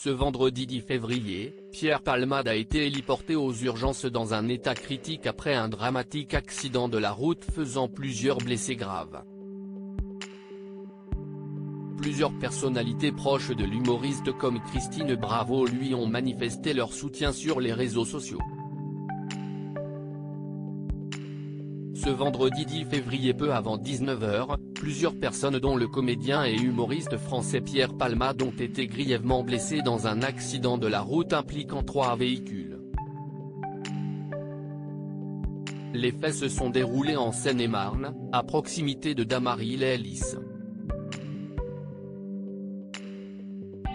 Ce vendredi 10 février, Pierre Palmade a été héliporté aux urgences dans un état critique après un dramatique accident de la route faisant plusieurs blessés graves. Plusieurs personnalités proches de l'humoriste comme Christine Bravo lui ont manifesté leur soutien sur les réseaux sociaux. Ce vendredi 10 février peu avant 19 h, plusieurs personnes dont le comédien et humoriste français Pierre Palmade ont été grièvement blessés dans un accident de la route impliquant 3 véhicules. Les faits se sont déroulés en Seine-et-Marne, à proximité de Damary-les-Lys.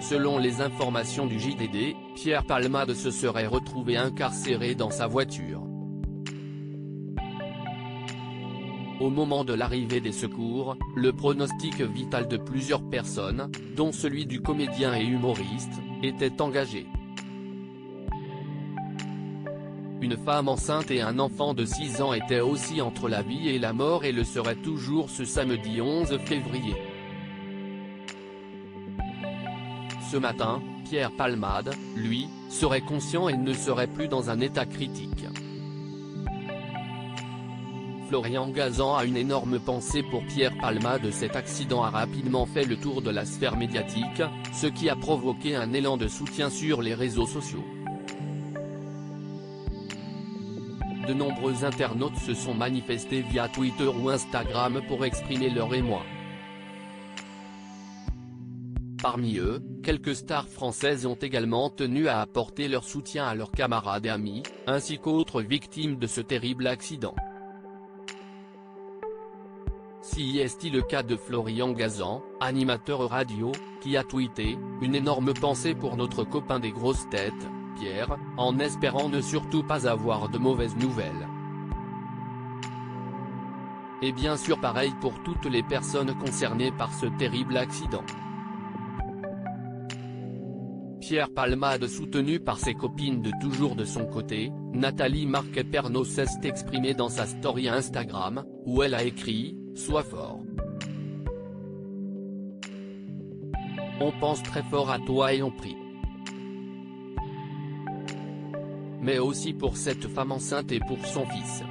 Selon les informations du JDD, Pierre Palmade se serait retrouvé incarcéré dans sa voiture. Au moment de l'arrivée des secours, le pronostic vital de plusieurs personnes, dont celui du comédien et humoriste, était engagé. Une femme enceinte et un enfant de 6 ans étaient aussi entre la vie et la mort et le seraient toujours ce samedi 11 février. Ce matin, Pierre Palmade, lui, serait conscient et ne serait plus dans un état critique. Florian Gazan a une énorme pensée pour Pierre Palmade. Cet accident a rapidement fait le tour de la sphère médiatique, ce qui a provoqué un élan de soutien sur les réseaux sociaux. De nombreux internautes se sont manifestés via Twitter ou Instagram pour exprimer leur émoi. Parmi eux, quelques stars françaises ont également tenu à apporter leur soutien à leurs camarades et amis, ainsi qu'autres victimes de ce terrible accident. Si est-il le cas de Florian Gazan, animateur radio, qui a tweeté « Une énorme pensée pour notre copain des grosses têtes, Pierre, en espérant ne surtout pas avoir de mauvaises nouvelles. » Et bien sûr pareil pour toutes les personnes concernées par ce terrible accident. Pierre Palmade soutenu par ses copines de toujours de son côté, Nathalie Marquet-Pernaut s'est exprimée dans sa story Instagram, où elle a écrit « Sois fort. On pense très fort à toi et on prie. » Mais aussi pour cette femme enceinte et pour son fils.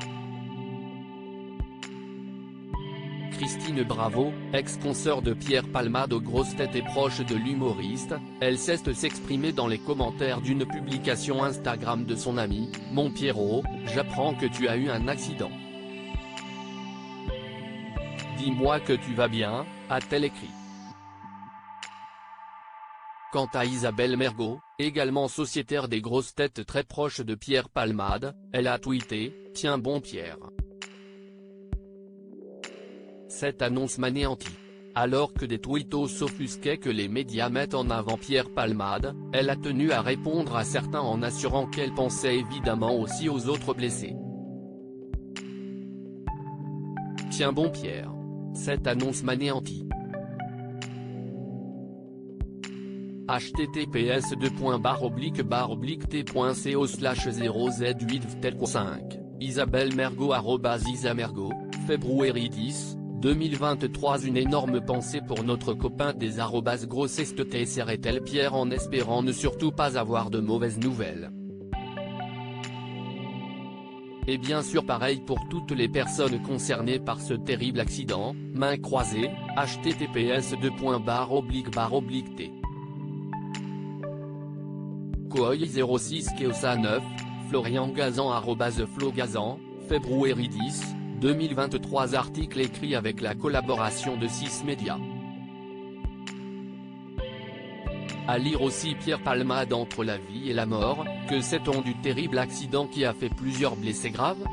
Christine Bravo, ex-consoeur de Pierre Palmade aux grosses têtes et proche de l'humoriste, elle s'est exprimée dans les commentaires d'une publication Instagram de son ami « Mon Pierrot, j'apprends que tu as eu un accident. Dis-moi que tu vas bien », a-t-elle écrit. Quant à Isabelle Mergo, également sociétaire des grosses têtes très proche de Pierre Palmade, elle a tweeté « Tiens bon Pierre. Cette annonce m'anéantit. » Alors que des tweetos s'offusquaient que les médias mettent en avant Pierre Palmade, elle a tenu à répondre à certains en assurant qu'elle pensait évidemment aussi aux autres blessés. Tiens bon Pierre. Cette annonce m'anéantit. https://t.co/0z8vtel5, Isabelle Mergo @isamergo, février 10, 2023. Une énorme pensée pour notre copain des @grossestttsrtel Pierre en espérant ne surtout pas avoir de mauvaises nouvelles. Et bien sûr pareil pour toutes les personnes concernées par ce terrible accident, mains croisées, https://t. Kooi 06 Keosa 9, Florian Gazan @flogazan, février 10, 2023. Article écrit avec la collaboration de 6 médias. À lire aussi Pierre Palmade entre la vie et la mort, que sait-on du terrible accident qui a fait plusieurs blessés graves ?